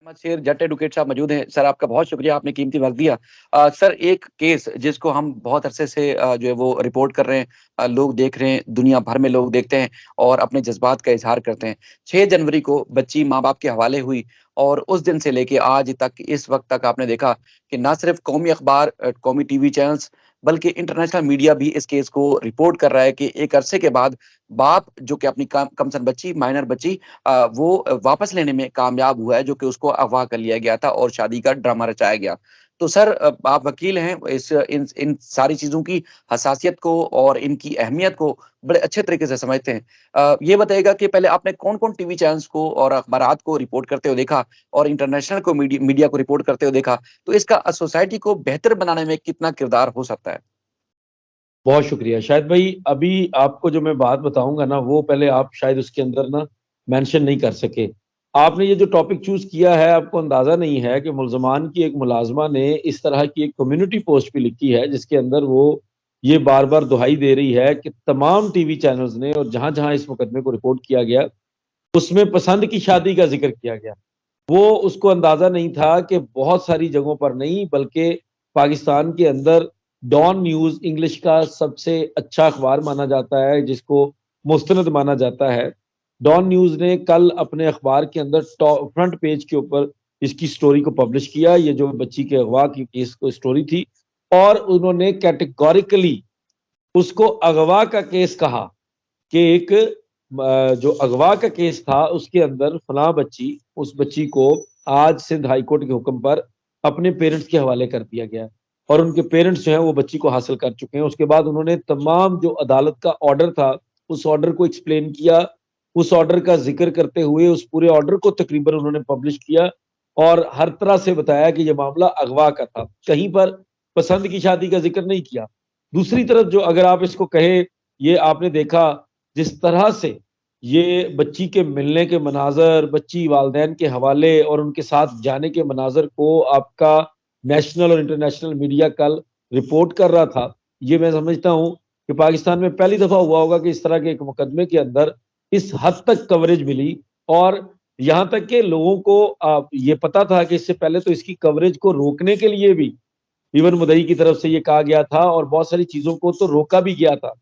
मोहम्मद शेर जट एडवोकेट साहब मौजूद हैं। सर आपका बहुत शुक्रिया, आपने कीमती वक्त दिया। सर एक केस जिसको हम बहुत अरसे से जो है वो रिपोर्ट कर रहे हैं, लोग देख रहे हैं, दुनिया भर में लोग देखते हैं और अपने जज्बात का इजहार करते हैं। 6 जनवरी को बच्ची माँ बाप के हवाले हुई और उस दिन से लेके आज तक, इस वक्त तक आपने देखा कि ना सिर्फ कौमी अखबार, कौमी टीवी चैनल्स, बल्कि इंटरनेशनल मीडिया भी इस केस को रिपोर्ट कर रहा है कि एक अरसे के बाद बाप जो कि अपनी कमसन बच्ची, माइनर बच्ची वो वापस लेने में कामयाब हुआ है, जो कि उसको अगवा कर लिया गया था और शादी का ड्रामा रचाया गया। तो सर आप वकील हैं, इस इन इन सारी चीज़ों की हसासियत को और इनकी अहमियत को बड़े अच्छे तरीके से समझते हैं। ये बताइएगा कि पहले आपने कौन-कौन टीवी चैनल्स को और अखबारात को रिपोर्ट करते हुए देखा और इंटरनेशनल को मीडिया को रिपोर्ट करते हुए देखा, तो इसका सोसाइटी को बेहतर बनाने में कितना किरदार हो सकता है? बहुत शुक्रिया। शायद भाई अभी आपको जो मैं बात बताऊंगा ना, वो पहले आप शायद उसके अंदर ना मेंशन नहीं कर सके। आपने ये जो टॉपिक चूज किया है, आपको अंदाजा नहीं है कि मुलजमान की एक मुलाजमा ने इस तरह की एक कम्युनिटी पोस्ट भी लिखी है, जिसके अंदर वो ये बार बार दुहाई दे रही है कि तमाम टीवी चैनल्स ने और जहां जहां इस मुकदमे को रिपोर्ट किया गया उसमें पसंद की शादी का जिक्र किया गया। वो उसको अंदाजा नहीं था कि बहुत सारी जगहों पर नहीं, बल्कि पाकिस्तान के अंदर डॉन न्यूज इंग्लिश का सबसे अच्छा अखबार माना जाता है, जिसको मुस्तनद माना जाता है। डॉन न्यूज ने कल अपने अखबार के अंदर फ्रंट पेज के ऊपर इसकी स्टोरी को पब्लिश किया, ये जो बच्ची के अगवा की केस को स्टोरी थी, और उन्होंने कैटेगोरिकली उसको अगवा का केस कहा कि एक जो अगवा का केस था उसके अंदर फलां बच्ची, उस बच्ची को आज सिंध हाई कोर्ट के हुक्म पर अपने पेरेंट्स के हवाले कर दिया गया और उनके पेरेंट्स जो है वो बच्ची को हासिल कर चुके हैं। उसके बाद उन्होंने तमाम जो अदालत का ऑर्डर था उस ऑर्डर को एक्सप्लेन किया, उस ऑर्डर का जिक्र करते हुए उस पूरे ऑर्डर को तकरीबन उन्होंने पब्लिश किया और हर तरह से बताया कि यह मामला अगवा का था, कहीं पर पसंद की शादी का जिक्र नहीं किया। दूसरी तरफ जो अगर आप इसको कहे, ये आपने देखा जिस तरह से ये बच्ची के मिलने के मनाजर, बच्ची वालदैन के हवाले और उनके साथ जाने के मनाजर को आपका नेशनल और इंटरनेशनल मीडिया कल रिपोर्ट कर रहा था। ये मैं समझता हूं कि पाकिस्तान में पहली दफा हुआ होगा कि इस तरह के एक मुकदमे के अंदर इस हद तक कवरेज मिली। और यहां तक के लोगों को ये पता था कि इससे पहले तो इसकी कवरेज को रोकने के लिए भी इवन मुदई की तरफ से ये कहा गया था और बहुत सारी चीजों को तो रोका भी गया था।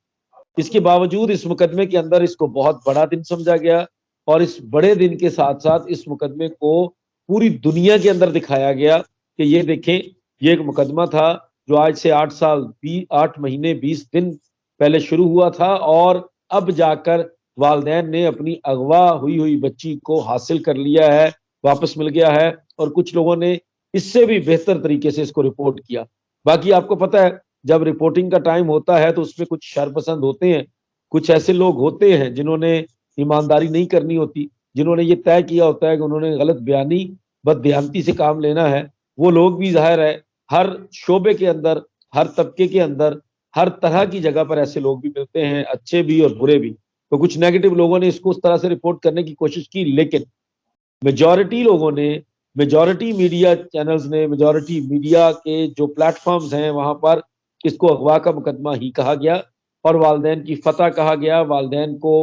इसके बावजूद इस मुकदमे के अंदर इसको बहुत बड़ा दिन समझा गया और इस बड़े दिन के साथ साथ इस मुकदमे को पूरी दुनिया के अंदर दिखाया गया कि ये देखें, ये एक मुकदमा था जो आज से 8 महीने 20 दिन पहले शुरू हुआ था और अब जाकर वालदैन ने अपनी अगवा हुई हुई बच्ची को हासिल कर लिया है, वापस मिल गया है। और कुछ लोगों ने इससे भी बेहतर तरीके से इसको रिपोर्ट किया। बाकी आपको पता है, जब रिपोर्टिंग का टाइम होता है तो उसमें कुछ शरपसंद होते हैं, कुछ ऐसे लोग होते हैं जिन्होंने ईमानदारी नहीं करनी होती, जिन्होंने ये तय किया होता है कि उन्होंने गलत बयानी बददियानती से काम लेना है। वो लोग भी जाहिर है हर शोबे के अंदर, हर तबके के अंदर, हर तरह की जगह पर ऐसे लोग भी मिलते हैं, अच्छे भी और बुरे भी। तो कुछ नेगेटिव लोगों ने इसको उस तरह से रिपोर्ट करने की कोशिश की, लेकिन मेजॉरिटी लोगों ने, मेजॉरिटी मीडिया चैनल्स ने, मेजॉरिटी मीडिया के जो प्लेटफॉर्म्स हैं वहां पर इसको अगवा का मुकदमा ही कहा गया और वालदैन की फतह कहा गया। वालदैन को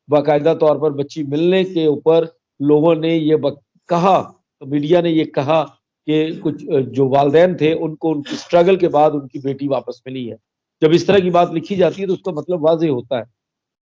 बाकायदा तौर पर बच्ची मिलने के ऊपर लोगों ने ये कहा, मीडिया ने ये कहा कि कुछ जो वालदैन थे उनको उनकी स्ट्रगल के बाद उनकी बेटी वापस मिली है। जब इस तरह की बात लिखी जाती है तो उसका मतलब वाज़ेह होता है।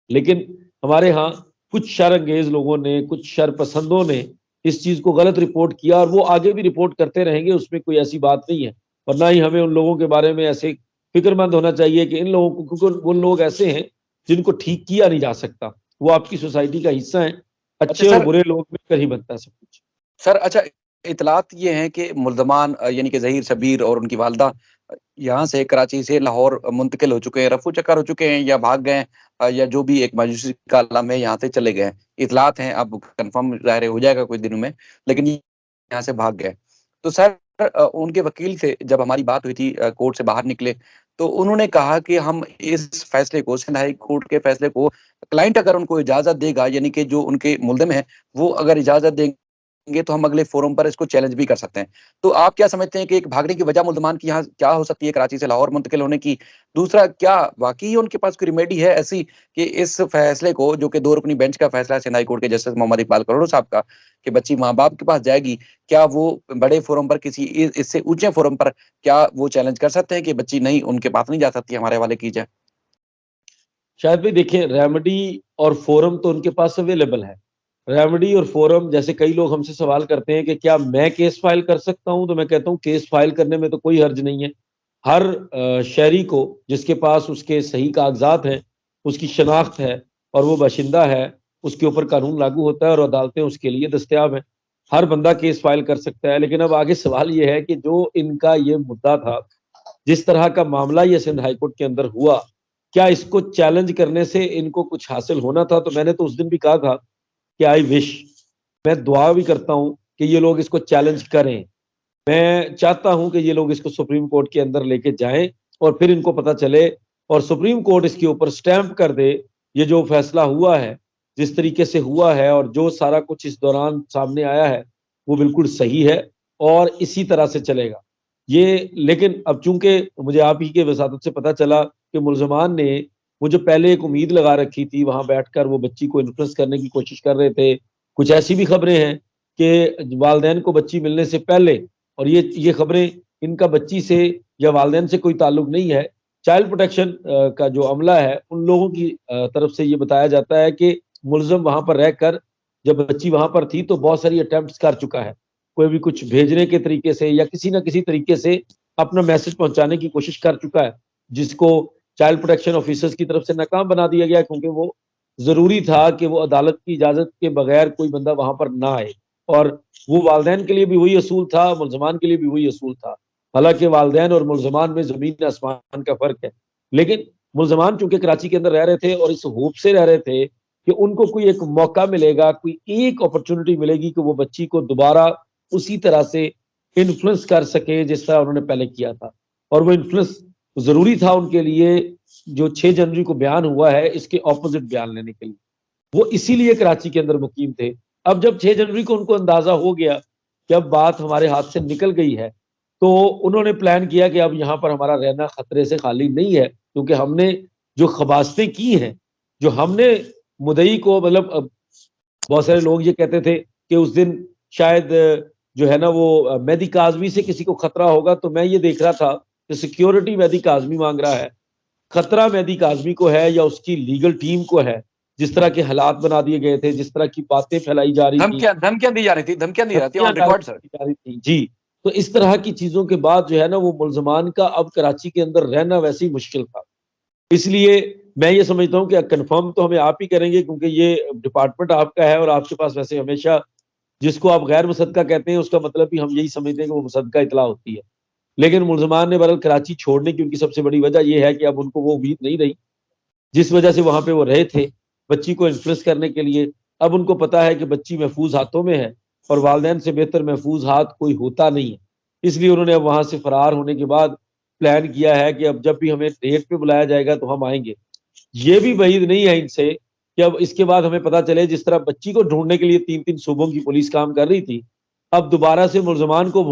लेकिन हमारे यहाँ कुछ शरअंगेज लोगों ने, कुछ शरपसंदों ने इस चीज को गलत रिपोर्ट किया और वो आगे भी रिपोर्ट करते रहेंगे, उसमें कोई ऐसी बात नहीं है। और ना ही हमें उन लोगों के बारे में ऐसे फिक्रमंद होना चाहिए कि इन लोगों को, क्योंकि वो लोग ऐसे हैं जिनको ठीक किया नहीं जा सकता, वो आपकी सोसाइटी का हिस्सा है। अच्छा अच्छे और सर, बुरे लोग मिलकर ही बनता है सब कुछ। सर अच्छा, इतलात ये हैं कि मुल्ज़मान यानी कि ज़हीर शब्बीर और उनकी वालदा यहाँ से कराची से लाहौर मुंतकिल हो चुके हैं, रफू चक्कर हो चुके हैं या भाग गए हैं, या जो भी एक मायूसी का आलम है, यहाँ से चले गए हैं। इतलात हैं, अब कंफर्म ज़ाहिर है हो जाएगा कुछ दिनों में, लेकिन ये यहाँ से भाग गए। तो सर उनके वकील से जब हमारी बात हुई थी, कोर्ट से बाहर निकले, तो उन्होंने कहा कि हम इस फैसले को, सिंध हाई कोर्ट के फैसले को, क्लाइंट अगर उनको इजाज़त देगा, यानी कि जो उनके मुल्ज़िम हैं, वो अगर इजाज़त देंगे ये तो हम अगले फोरम पर इसको चैलेंज भी कर सकते हैं। तो आप क्या समझते हैं कि एक भागने की वजह मुल्ज़मान की यहाँ क्या हो सकती है कराची से लाहौर मुंतकिल होने की? दूसरा, क्या वाक़ई उनके पास कोई रेमेडी है ऐसी कि इस फैसले को, जो कि 2 रुकनी बेंच का फैसला है सिंध हाई कोर्ट के जस्टिस मोहम्मद इकबाल करोड़ो साहब का, कि बच्ची माँ-बाप के पास जाएगी, क्या वो बड़े फोरम पर किसी इससे ऊँचे फोरम पर क्या वो चैलेंज कर सकते हैं कि बच्ची नहीं, उनके पास नहीं जा सकती, हमारे हवाले की जाए? शायद भाई देखिए, रेमेडी और फोरम तो उनके पास अवेलेबल है। रेमेडी और फोरम, जैसे कई लोग हमसे सवाल करते हैं कि क्या मैं केस फाइल कर सकता हूं, तो मैं कहता हूं केस फाइल करने में तो कोई हर्ज नहीं है। हर शहरी को जिसके पास उसके सही कागजात हैं, उसकी शनाख्त है और वो बाशिंदा है, उसके ऊपर कानून लागू होता है और अदालतें उसके लिए दस्तयाब हैं। हर बंदा केस फाइल कर सकता है। लेकिन अब आगे सवाल ये है कि जो इनका ये मुद्दा था, जिस तरह का मामला ये सिंध हाईकोर्ट के अंदर हुआ, क्या इसको चैलेंज करने से इनको कुछ हासिल होना था? तो मैंने तो उस दिन भी कहा था कि आई विश, मैं दुआ भी करता हूं कि ये लोग इसको चैलेंज करें। मैं चाहता हूं कि ये लोग इसको सुप्रीम कोर्ट के अंदर लेके जाएं और फिर इनको पता चले और सुप्रीम कोर्ट इसके ऊपर स्टैंप कर दे, ये जो फैसला हुआ है, जिस तरीके से हुआ है और जो सारा कुछ इस दौरान सामने आया है, वो बिल्कुल सही है और इसी तरह से चलेगा ये। लेकिन अब चूंकि मुझे आप ही के वसातत से पता चला कि मुल्जमान ने वो जो पहले एक उम्मीद लगा रखी थी, वहां बैठकर वो बच्ची को इन्फ्लुएंस करने की कोशिश कर रहे थे। कुछ ऐसी भी खबरें हैं कि वालदेन को बच्ची मिलने से पहले, और ये खबरें इनका बच्ची से या वालदेन से कोई ताल्लुक नहीं है, चाइल्ड प्रोटेक्शन का जो अमला है उन लोगों की तरफ से ये बताया जाता है कि मुलजम वहां पर रहकर, जब बच्ची वहां पर थी तो बहुत सारी अटेम्प्ट्स कर चुका है, कोई भी कुछ भेजने के तरीके से या किसी ना किसी तरीके से अपना मैसेज पहुंचाने की कोशिश कर चुका है, जिसको चाइल्ड प्रोटेक्शन ऑफिसर्स की तरफ से नाकाम बना दिया गया, क्योंकि वो जरूरी था कि वो अदालत की इजाजत के बगैर कोई बंदा वहां पर ना आए। और वो वालदेन के लिए भी वही असूल था, मुलजमान के लिए भी वही असूल था। हालांकि वालदेन और मुलजमान में जमीन आसमान का फर्क है। लेकिन मुलजमान चूंकि कराची के अंदर रह रहे थे और इस होप से रह रहे थे कि उनको कोई एक मौका मिलेगा, कोई एक अपॉर्चुनिटी मिलेगी कि वो बच्ची को दोबारा उसी तरह से इन्फ्लुएंस कर सके जिस तरह उन्होंने पहले किया था। और वो इन्फ्लुएंस जरूरी था उनके लिए, जो 6 जनवरी को बयान हुआ है इसके ऑपोजिट बयान लेने के लिए। वो इसीलिए कराची के अंदर मुकीम थे। अब जब 6 जनवरी को उनको अंदाजा हो गया कि अब बात हमारे हाथ से निकल गई है, तो उन्होंने प्लान किया कि अब यहाँ पर हमारा रहना खतरे से खाली नहीं है, क्योंकि हमने जो खबासतें की हैं, जो हमने मुदई को, मतलब बहुत सारे लोग ये कहते थे कि उस दिन शायद जो है ना वो मेहदी काजमी से किसी को खतरा होगा, तो मैं ये देख रहा था कि सिक्योरिटी मेहदी काजमी मांग रहा है, खतरा मेहदी काजमी को है या उसकी लीगल टीम को है। जिस तरह के हालात बना दिए गए थे, जिस तरह की बातें फैलाई जा रही थी, धमकियां दी जा रही थी, धमकियां दी जाती है धमकियां ऑन रिकॉर्ड सर। जा रही थी जी। तो इस तरह की चीजों के बाद जो है ना वो मुलजमान का अब कराची के अंदर रहना वैसे ही मुश्किल था। इसलिए मैं ये समझता हूँ कि कंफर्म तो हमें आप ही करेंगे, क्योंकि ये डिपार्टमेंट आपका है और आपके पास वैसे हमेशा जिसको आप गैर मुसद्दका कहते हैं उसका मतलब भी हम यही समझते हैं कि वो मुसद्दका इतला होती है। लेकिन मुलजमान ने बहरहाल कराची छोड़ने की उनकी सबसे बड़ी वजह यह है कि अब उनको वो उम्मीद नहीं रही जिस वजह से वहां पे वो रहे थे बच्ची को इन्फ्लुएंस करने के लिए। अब उनको पता है कि बच्ची महफूज हाथों में है और वालदेन से बेहतर महफूज हाथ कोई होता नहीं है। इसलिए उन्होंने अब वहां से फरार होने के बाद प्लान किया है कि अब जब भी हमें डेट पे बुलाया जाएगा तो हम आएंगे। ये भी वहीद नहीं है इनसे कि अब इसके बाद हमें पता चले, जिस तरह बच्ची को ढूंढने के लिए 3-3 सूबों की पुलिस काम कर रही थी, अब दोबारा से मुलजमान को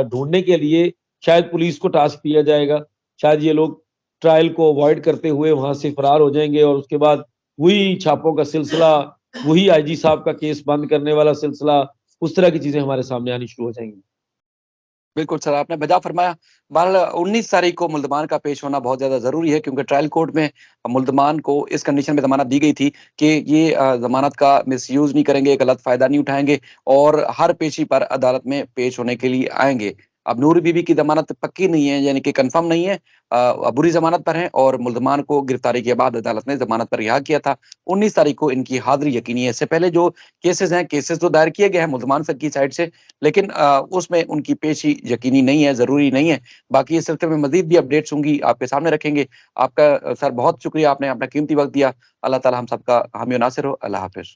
ढूंढने के लिए शायद पुलिस को टास्क दिया जाएगा। शायद ये लोग ट्रायल को अवॉइड करते हुए वहां से फरार हो जाएंगे और उसके बाद वही छापों का सिलसिला, वही आईजी साहब का केस बंद करने वाला सिलसिला, उस तरह की चीजें हमारे सामने आनी शुरू हो जाएंगी। बिल्कुल सर, आपने बजा फरमाया। बहरहाल 19 तारीख को मुल्ज़मान का पेश होना बहुत ज़्यादा ज़रूरी है, क्योंकि ट्रायल कोर्ट में मुल्ज़मान को इस कंडीशन में ज़मानत दी गई थी कि ये ज़मानत का मिसयूज़ नहीं करेंगे, गलत फ़ायदा नहीं उठाएँगे और हर पेशी पर अदालत में पेश होने के लिए आएँगे। अब नूर बीबी की ज़मानत पक्की नहीं है, यानी कि कन्फर्म नहीं है, बुरी ज़मानत पर हैं और मुल्ज़मान को गिरफ्तारी के बाद अदालत ने ज़मानत पर रिहा किया था। 19 तारीख को इनकी हाज़िरी यकीनी है। इससे पहले जो केसेज़ हैं, केसेज़ तो दायर किए गए हैं मुल्ज़मान सर की साइड से, लेकिन उसमें उनकी पेशी यकीनी नहीं है, ज़रूरी नहीं है। बाकी इस सिलसिले में मज़ीद भी अपडेट्स होंगी, आपके सामने रखेंगे। आपका सर बहुत शुक्रिया, आपने अपना कीमती वक़्त दिया। अल्लाह ताला हम सबका हामी और नासिर हो। अल्लाह हाफ़िज़।